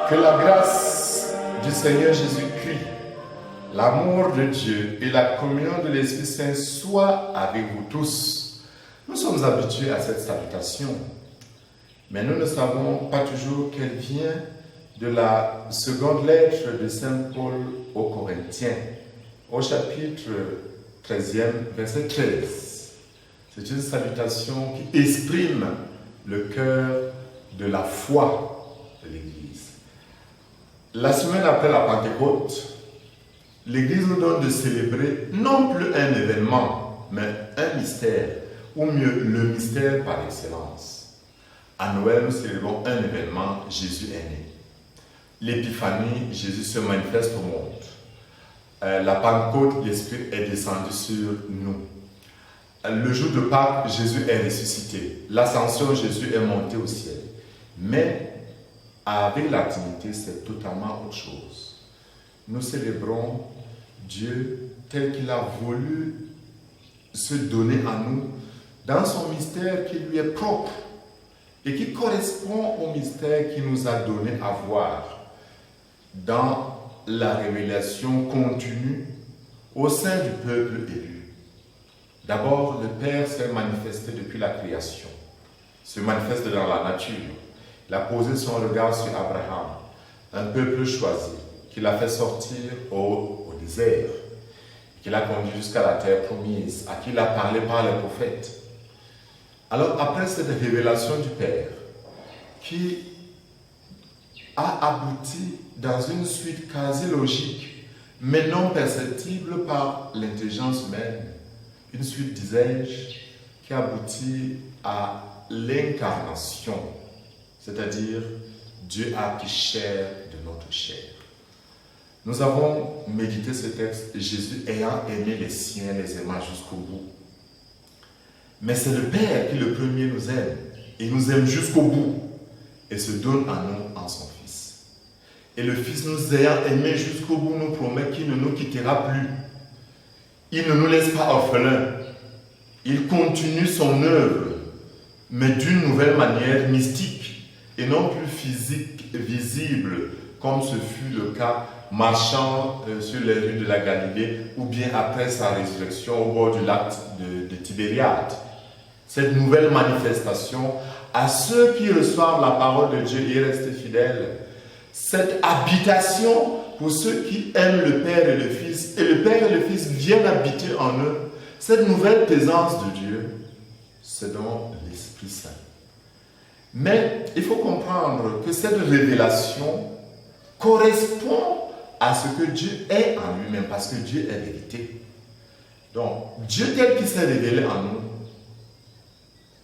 Que la grâce du Seigneur Jésus-Christ, l'amour de Dieu et la communion de l'Esprit Saint soient avec vous tous. Nous sommes habitués à cette salutation, mais nous ne savons pas toujours qu'elle vient de la seconde lettre de Saint Paul aux Corinthiens, au chapitre 13e, verset 13. C'est une salutation qui exprime le cœur de la foi de l'Église. La semaine après la Pentecôte, l'Église nous donne de célébrer non plus un événement, mais un mystère, ou mieux, le mystère par excellence. À Noël, nous célébrons un événement, Jésus est né. L'épiphanie, Jésus se manifeste au monde. La Pentecôte, l'Esprit est descendu sur nous. Le jour de Pâques, Jésus est ressuscité. L'ascension, Jésus est monté au ciel. Mais avec la Trinité, c'est totalement autre chose. Nous célébrons Dieu tel qu'il a voulu se donner à nous dans son mystère qui lui est propre et qui correspond au mystère qu'il nous a donné à voir dans la révélation continue au sein du peuple élu. D'abord, le Père s'est manifesté depuis la création, se manifeste dans la nature. Il a posé son regard sur Abraham, un peuple choisi, qu'il a fait sortir au désert, qu'il a conduit jusqu'à la terre promise, à qui il a parlé par les prophètes. Alors, après cette révélation du Père, qui a abouti dans une suite quasi logique, mais non perceptible par l'intelligence humaine, une suite, disais-je, qui aboutit à l'incarnation, c'est-à-dire Dieu a pris chair de notre chair. Nous avons médité ce texte, Jésus ayant aimé les siens, les aima jusqu'au bout. Mais c'est le Père qui le premier nous aime, et nous aime jusqu'au bout, et se donne à nous en son Fils. Et le Fils nous ayant aimé jusqu'au bout nous promet qu'il ne nous quittera plus. Il ne nous laisse pas orphelins. Il continue son œuvre, mais d'une nouvelle manière mystique, et non plus physique, visible, comme ce fut le cas marchant sur les rues de la Galilée, ou bien après sa résurrection au bord du lac de Tibériade. Cette nouvelle manifestation, à ceux qui reçoivent la parole de Dieu et restent fidèles, cette habitation pour ceux qui aiment le Père et le Fils, et le Père et le Fils viennent habiter en eux, cette nouvelle présence de Dieu, c'est donc l'Esprit Saint. Mais il faut comprendre que cette révélation correspond à ce que Dieu est en lui-même, parce que Dieu est vérité. Donc, Dieu tel qu'il s'est révélé en nous,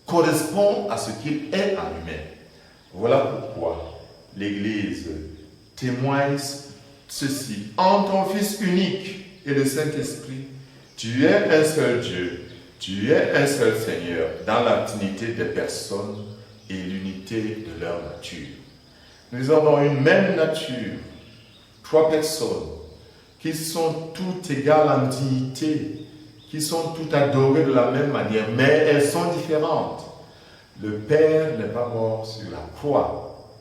correspond à ce qu'il est en lui-même. Voilà pourquoi l'Église témoigne ceci. En ton Fils unique et le Saint-Esprit, tu es un seul Dieu, tu es un seul Seigneur, dans la Trinité des personnes et l'unité de leur nature. Nous avons une même nature, trois personnes, qui sont toutes égales en dignité, qui sont toutes adorées de la même manière, mais elles sont différentes. Le Père n'est pas mort sur la croix.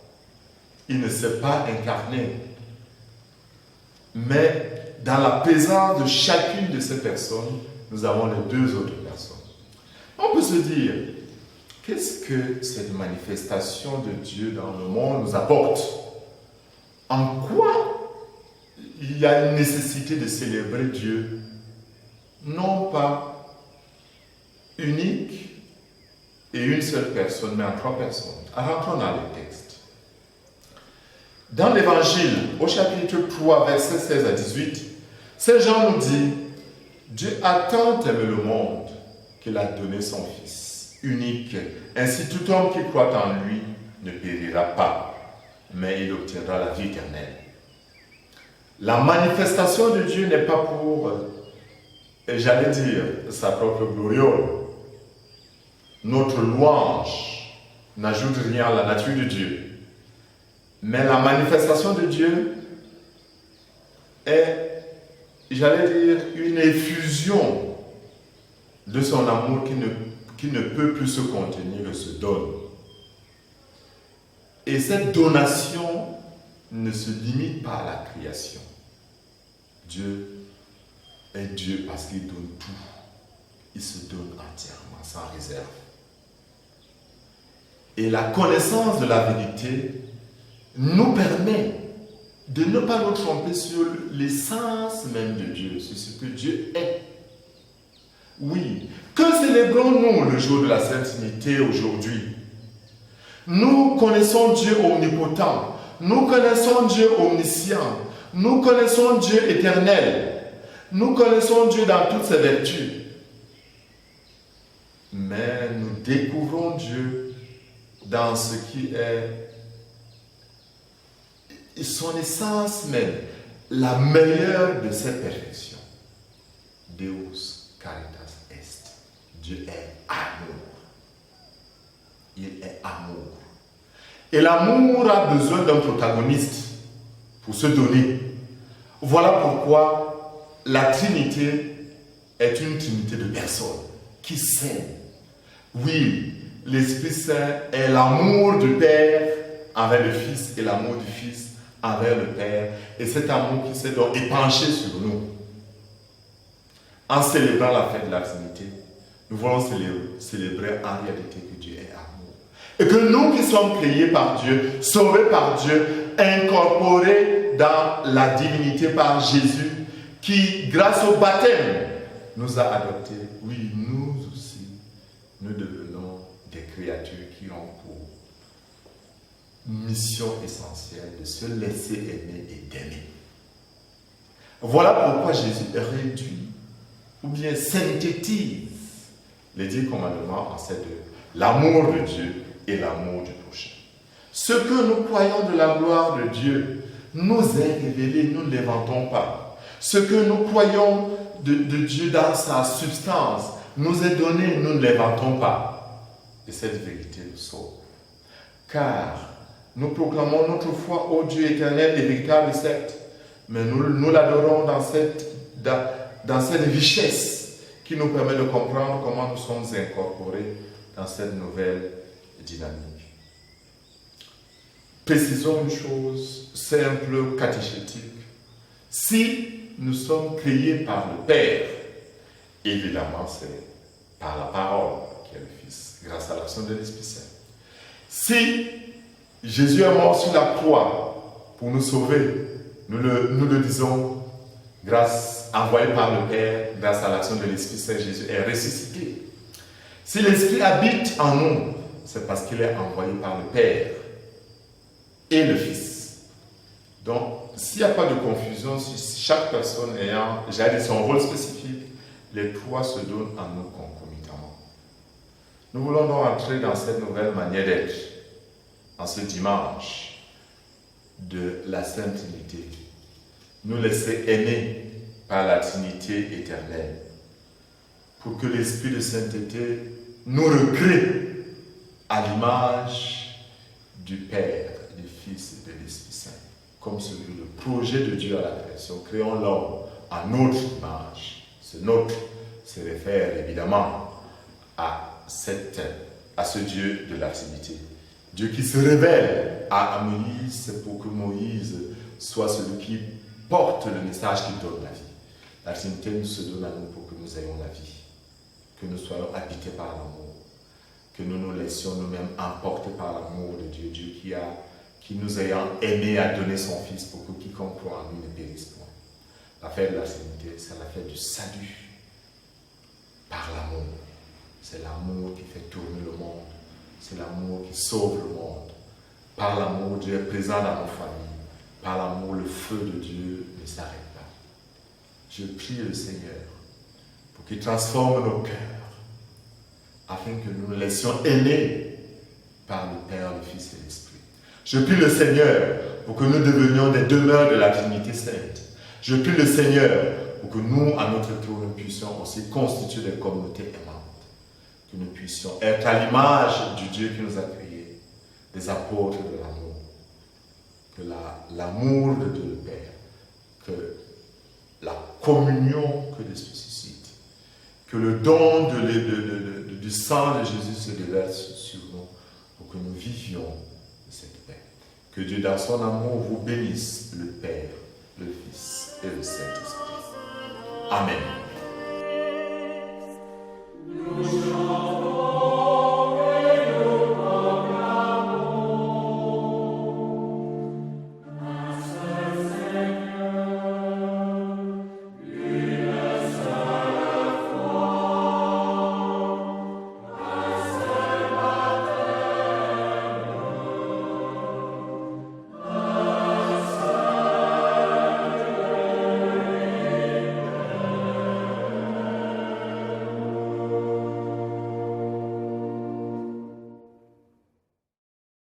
Il ne s'est pas incarné. Mais dans la présence de chacune de ces personnes, nous avons les deux autres personnes. On peut se dire, qu'est-ce que cette manifestation de Dieu dans le monde nous apporte? En quoi il y a une nécessité de célébrer Dieu? Non pas unique et une seule personne, mais en trois personnes. Rentrons dans le texte. Dans l'Évangile, au chapitre 3, versets 16 à 18, Saint Jean nous dit, Dieu a tant aimé le monde qu'il a donné son Fils unique. Ainsi, tout homme qui croit en lui ne périra pas, mais il obtiendra la vie éternelle. La manifestation de Dieu n'est pas pour, j'allais dire, sa propre gloriole. Notre louange n'ajoute rien à la nature de Dieu. Mais la manifestation de Dieu est, j'allais dire, une effusion de son amour qui ne peut plus se contenir et se donne. Et cette donation ne se limite pas à la création. Dieu est Dieu parce qu'il donne tout. Il se donne entièrement, sans réserve. Et la connaissance de la vérité nous permet de ne pas nous tromper sur l'essence même de Dieu, sur ce que Dieu est. Oui, que célébrons-nous le jour de la Sainte Trinité aujourd'hui? Nous connaissons Dieu omnipotent, nous connaissons Dieu omniscient, nous connaissons Dieu éternel, nous connaissons Dieu dans toutes ses vertus. Mais nous découvrons Dieu dans ce qui est son essence même, la meilleure de ses perfections. Deus caritas est. Dieu est amour. Il est amour. Et l'amour a besoin d'un protagoniste pour se donner. Voilà pourquoi la Trinité est une Trinité de personnes qui s'aiment. Oui, l'Esprit Saint est l'amour du Père envers le Fils et l'amour du Fils envers le Père. Et cet amour qui s'est donc épanché sur nous. En célébrant la fête de la Trinité, nous voulons célébrer en réalité que Dieu est amour. Et que nous qui sommes créés par Dieu, sauvés par Dieu, incorporés dans la divinité par Jésus, qui, grâce au baptême, nous a adoptés. Oui, nous aussi, nous devenons des créatures qui ont pour mission essentielle de se laisser aimer et d'aimer. Voilà pourquoi Jésus réduit ou bien synthétise les 10 commandements en ces deux: l'amour de Dieu et l'amour du prochain. Ce que nous croyons de la gloire de Dieu nous est révélé, nous ne l'inventons pas. Ce que nous croyons de Dieu dans sa substance nous est donné, nous ne l'inventons pas. Et cette vérité nous sauve. Car nous proclamons notre foi au Dieu éternel et véritable, certes, mais nous l'adorons dans cette richesse qui nous permet de comprendre comment nous sommes incorporés dans cette nouvelle dynamique. Précisons une chose simple, catéchétique. Si nous sommes créés par le Père, évidemment c'est par la parole qui est le Fils, grâce à l'action de l'Esprit Saint. Si Jésus est mort sur la croix pour nous sauver, nous le disons, envoyé par le Père, grâce à l'action de l'Esprit Saint, Jésus est ressuscité. Si l'Esprit habite en nous, c'est parce qu'il est envoyé par le Père et le Fils. Donc, s'il n'y a pas de confusion, si chaque personne ayant, son rôle spécifique, les trois se donnent à nous concomitamment. Nous voulons donc entrer dans cette nouvelle manière d'être, en ce dimanche de la Sainte Trinité. Nous laisser aimer par la Trinité éternelle, pour que l'Esprit de sainteté nous recrée à l'image du Père, du Fils et de l'Esprit Saint, comme celui le projet de Dieu à la création. Créons l'homme à notre image. Ce notre se réfère évidemment à ce Dieu de la Trinité. Dieu qui se révèle à Moïse, c'est pour que Moïse soit celui qui porte le message qui donne la vie. La Trinité nous se donne à nous pour que nous ayons la vie, que nous soyons habités par l'amour, que nous nous laissions nous-mêmes emporter par l'amour de Dieu, Dieu qui nous ayant aimés a donné son Fils pour que quiconque croit en lui ne périsse point. La fête de la Trinité, c'est la fête du salut par l'amour. C'est l'amour qui fait tourner le monde. C'est l'amour qui sauve le monde. Par l'amour, Dieu est présent dans nos familles. Par l'amour, le feu de Dieu ne s'arrête pas. Je prie le Seigneur pour qu'il transforme nos cœurs afin que nous nous laissions aimer par le Père, le Fils et l'Esprit. Je prie le Seigneur pour que nous devenions des demeures de la Trinité sainte. Je prie le Seigneur pour que nous, à notre tour, nous puissions aussi constituer des communautés aimantes. Que nous puissions être à l'image du Dieu qui nous a créés, des apôtres de l'amour. Que l'amour de Dieu le Père, que la communion que l'Esprit suscite, que le don du sang de Jésus se déverse sur nous pour que nous vivions de cette paix. Que Que Dieu dans son amour vous bénisse, le Père, le Fils et le Saint-Esprit. Amen.